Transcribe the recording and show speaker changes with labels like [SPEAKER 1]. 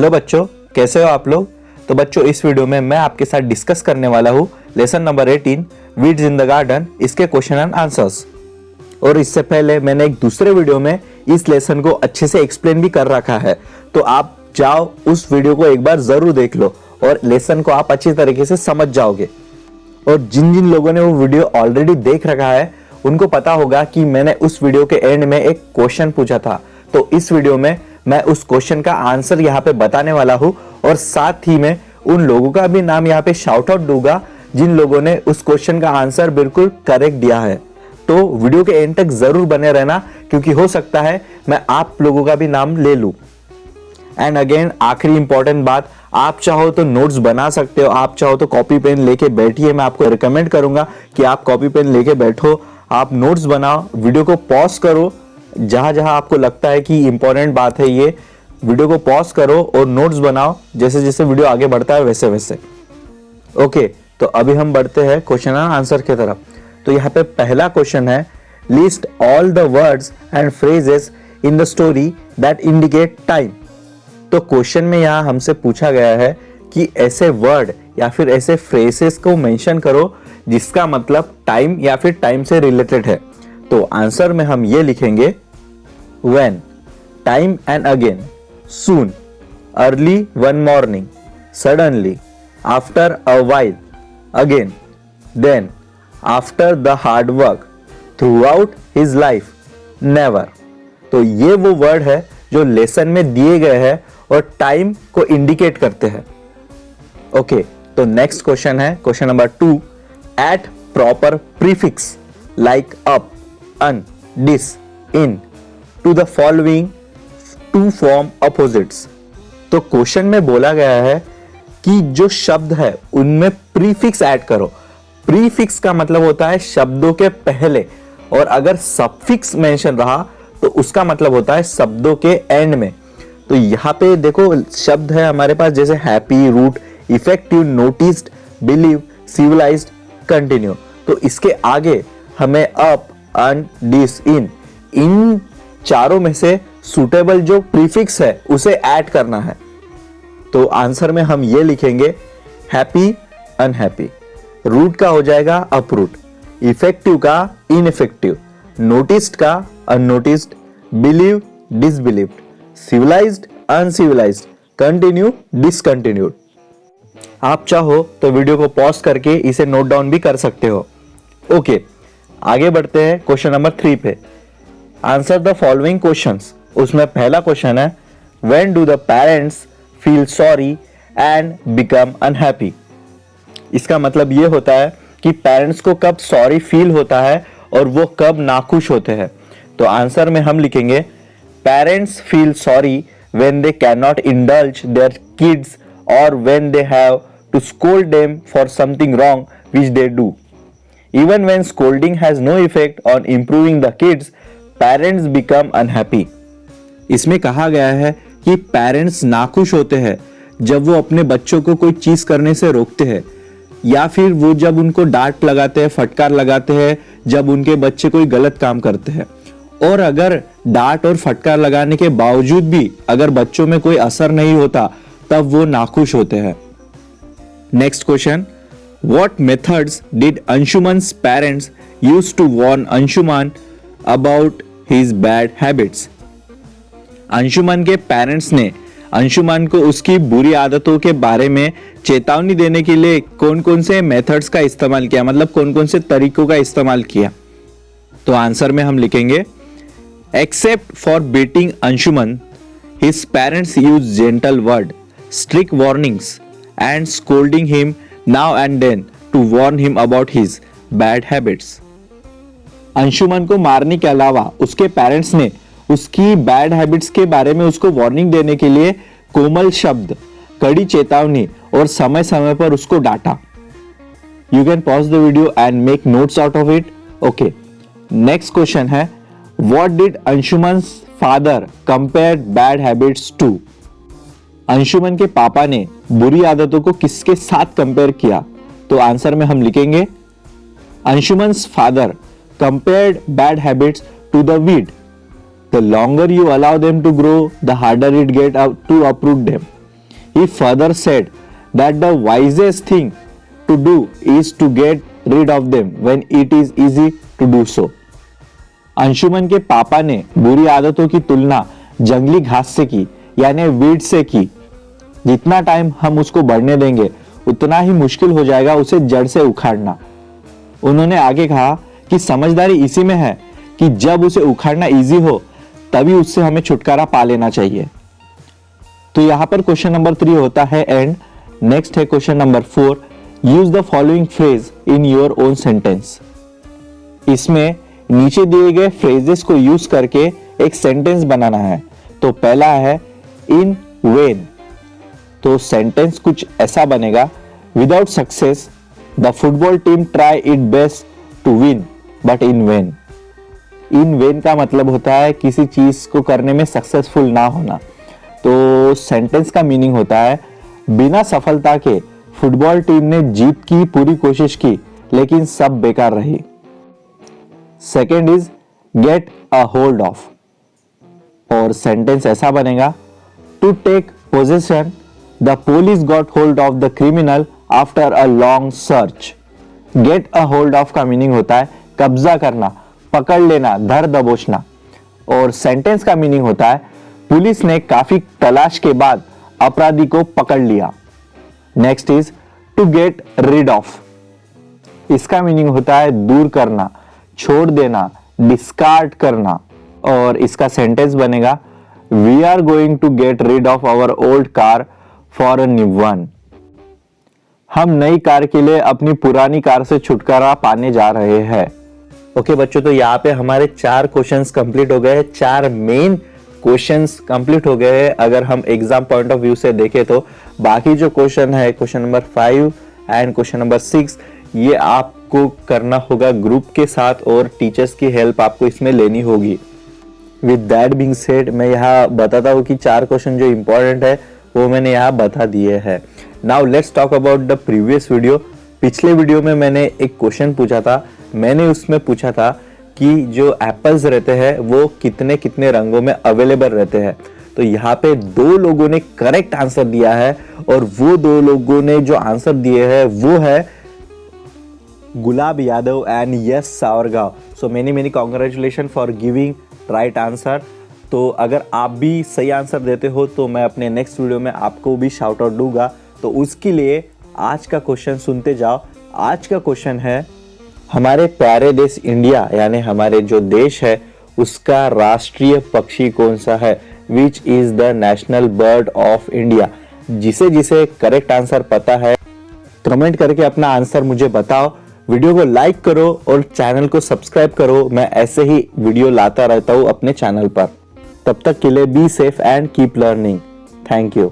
[SPEAKER 1] Hello बच्चों, कैसे हो आप लोग। तो बच्चों, इस वीडियो में मैं आपके साथ डिस्कस करने वाला हूँ lesson number 18 weeds in the garden, इसके क्वेश्चन एंड आंसर्स। और इससे पहले मैंने एक दूसरे वीडियो में इस लेसन को अच्छे से एक्सप्लेन भी कर रखा है, तो आप जाओ उस वीडियो को एक बार जरूर देख लो और लेसन को आप अच्छी तरीके से समझ जाओगे। और जिन जिन लोगों ने वो वीडियो ऑलरेडी देख रखा है उनको पता होगा कि मैंने उस वीडियो के एंड में एक क्वेश्चन पूछा था, तो इस वीडियो में मैं उस क्वेश्चन का आंसर यहाँ पे बताने वाला हूँ और साथ ही मैं उन लोगों का भी नाम यहाँ पे शाउट आउट दूंगा जिन लोगों ने उस क्वेश्चन का आंसर बिल्कुल करेक्ट दिया है। तो वीडियो के एंड तक जरूर बने रहना, क्योंकि हो सकता है मैं आप लोगों का भी नाम ले लूं। एंड अगेन, आखिरी इंपॉर्टेंट बात, आप चाहो तो नोट्स बना सकते हो, आप चाहो तो कॉपी पेन लेके बैठिए। मैं आपको रिकमेंड करूंगा कि आप कॉपी पेन लेके बैठो, आप नोट्स बनाओ, वीडियो को पॉज करो, जहां जहां आपको लगता है कि इंपॉर्टेंट बात है ये, वीडियो को पॉज करो और नोट्स बनाओ। जैसे जैसे वीडियो आगे बढ़ता है वैसे वैसे। ओके, तो अभी हम बढ़ते हैं क्वेश्चन एंड आंसर की तरफ। तो यहाँ पे पहला क्वेश्चन है, list all the words and phrases in the story that indicate time. तो क्वेश्चन में यहाँ हमसे पूछा गया है कि ऐसे वर्ड या फिर ऐसे फ्रेजेस को मेंशन करो जिसका मतलब टाइम या फिर टाइम से रिलेटेड है। तो आंसर में हम ये लिखेंगे, when, time and again, soon, early one morning, suddenly, after a while, again, then, after the hard work, throughout his life, never। तो ये वो वर्ड है जो लेसन में दिए गए हैं और टाइम को इंडिकेट करते हैं। ओके, तो नेक्स्ट क्वेश्चन है question number 2, add proper prefix like up, un, dis, in to the following to form opposites. तो क्वेश्चन में बोला गया है कि जो शब्द है उनमें प्रीफिक्स ऐड करो। प्रीफिक्स का मतलब होता है शब्दों के पहले, और अगर सफिक्स मेंशन रहा तो उसका मतलब होता है शब्दों के एंड में। तो यहाँ पे देखो शब्द है हमारे पास, जैसे happy, root, effective, noticed, believe, civilised, continue. तो इसके आगे हमें अप, अन, दिस, इन चारों में से सुटेबल जो प्रीफिक्स है उसे ऐड करना है। तो आंसर में हम ये लिखेंगे, हैप्पी, अनहैप्पी, रूट का हो जाएगा अपरूट, इफेक्टिव का इनइफेक्टिव, नोटिस्ड का unnoticed, believe, disbelieved, civilised, uncivilised, continue, discontinued. आप चाहो तो वीडियो को पॉज करके इसे नोट डाउन भी कर सकते हो। ओके, आगे बढ़ते हैं क्वेश्चन नंबर 3 पे। Answer the following questions. उसमें पहला क्वेश्चन है, when do the parents feel sorry and become unhappy. इसका मतलब ये होता है कि पेरेंट्स को कब सॉरी फील होता है और वो कब नाखुश होते हैं। तो आंसर में हम लिखेंगे, parents feel sorry when they can not indulge their kids और when they have to scold them for something wrong which they do. Even when scolding has no effect on improving the kids, parents become unhappy। इसमें कहा गया है कि parents नाखुश होते हैं जब वो अपने बच्चों को कोई चीज करने से रोकते हैं, या फिर वो जब उनको डांट लगाते हैं, फटकार लगाते हैं जब उनके बच्चे कोई गलत काम करते हैं। और अगर डांट और फटकार लगाने के बावजूद भी अगर बच्चों में कोई असर नहीं होता तब वो नाखुश होते हैं। Next question, What methods did Anshuman's parents use to warn Anshuman about his bad habits? Anshuman के पेरेंट्स ने अंशुमान को उसकी बुरी आदतों के बारे में चेतावनी देने के लिए कौन कौन से मेथड्स का इस्तेमाल किया, मतलब कौन कौन से तरीकों का इस्तेमाल किया। तो आंसर में हम लिखेंगे, except for beating Anshuman his parents use gentle word, strict warnings and scolding him now and then to warn him about his bad habits। Anshuman को मारने के अलावा उसके पेरेंट्स ने उसकी बैड हैबिट्स के बारे में उसको वार्निंग देने के लिए कोमल शब्द, कड़ी चेतावनी और समय समय पर उसको डांटा। You can pause the video and make notes out of it. Okay, next question है, what did Anshuman's father compared bad habits to. Anshuman के पापा ने बुरी आदतों को किसके साथ कंपेयर किया। तो आंसर में हम लिखेंगे, Anshuman's father compared bad habits to the weed. The longer you allow them to grow, the harder it get to uproot them। He further said that the wisest thing to do is to get rid of them when it is easy to do so. Anshuman के पापा ने बुरी आदतों की तुलना जंगली घास से की, यानी वीड से की। जितना टाइम हम उसको बढ़ने देंगे उतना ही मुश्किल हो जाएगा उसे जड़ से उखाड़ना। उन्होंने आगे कहा कि समझदारी इसी में है कि जब उसे उखाड़ना इजी हो तभी उससे हमें छुटकारा पा लेना चाहिए। तो यहां पर क्वेश्चन नंबर 3 होता है एंड। नेक्स्ट है question number 4, use the following phrase in your own sentence. इसमें नीचे दिए गए फ्रेजेस को यूज करके एक सेंटेंस बनाना है। तो पहला है इन वेन। तो सेंटेंस कुछ ऐसा बनेगा, without success the football team try it best to win but in vain. In vain का मतलब होता है किसी चीज को करने में सक्सेसफुल ना होना। तो सेंटेंस का मीनिंग होता है बिना सफलता के फुटबॉल टीम ने जीत की पूरी कोशिश की लेकिन सब बेकार रही। Second is get a hold of, और सेंटेंस ऐसा बनेगा to take possession the police got hold of the criminal after a long search. Get a hold of का मीनिंग होता है कब्जा करना, पकड़ लेना, धर दबोचना। और सेंटेंस का मीनिंग होता है पुलिस ने काफी तलाश के बाद अपराधी को पकड़ लिया। Next is to get rid of. इसका मीनिंग होता है दूर करना, छोड़ देना, डिस्कार्ड करना। और इसका सेंटेंस बनेगा we are going to get rid of our old car for a new one. हम नई कार के लिए अपनी पुरानी कार से छुटकारा पाने जा रहे हैं। ओके बच्चों, तो यहाँ पे हमारे 4 क्वेश्चंस कंप्लीट हो गए, 4 मेन क्वेश्चंस कंप्लीट हो गए हैं। अगर हम एग्जाम पॉइंट ऑफ व्यू से देखें तो बाकी जो क्वेश्चन है, question number 5 and question number 6, ये आपको करना होगा ग्रुप के साथ और टीचर्स की हेल्प आपको इसमें लेनी होगी। विद दैट बीइंग सेड, मैं यहाँ बताता हूँ कि 4 क्वेश्चन जो इंपॉर्टेंट है वो मैंने यहाँ बता दिए हैं। Now let's talk about the previous video. पिछले वीडियो में मैंने एक क्वेश्चन पूछा था। मैंने उसमें पूछा था कि जो एप्पल्स रहते हैं वो कितने कितने रंगों में अवेलेबल रहते हैं। तो यहाँ पे 2 लोगों ने करेक्ट आंसर दिया है और वो 2 लोगों ने जो आंसर दिए हैं वो है Gulab Yadav and yes Savargaon. So many congratulation for giving right answer. तो अगर आप भी सही आंसर देते हो तो मैं अपने नेक्स्ट वीडियो में आपको भी शाउट आउट दूंगा। तो उसके लिए आज का क्वेश्चन सुनते जाओ। आज का क्वेश्चन है हमारे प्यारे देश इंडिया यानी हमारे जो देश है उसका राष्ट्रीय पक्षी कौन सा है? Which is the national bird of India? जिसे जिसे करेक्ट आंसर पता है कमेंट करके अपना आंसर मुझे बताओ। वीडियो को लाइक करो और चैनल को सब्सक्राइब करो। मैं ऐसे ही वीडियो लाता रहता हूँ अपने चैनल पर। तब तक के लिए be safe and keep learning. Thank you.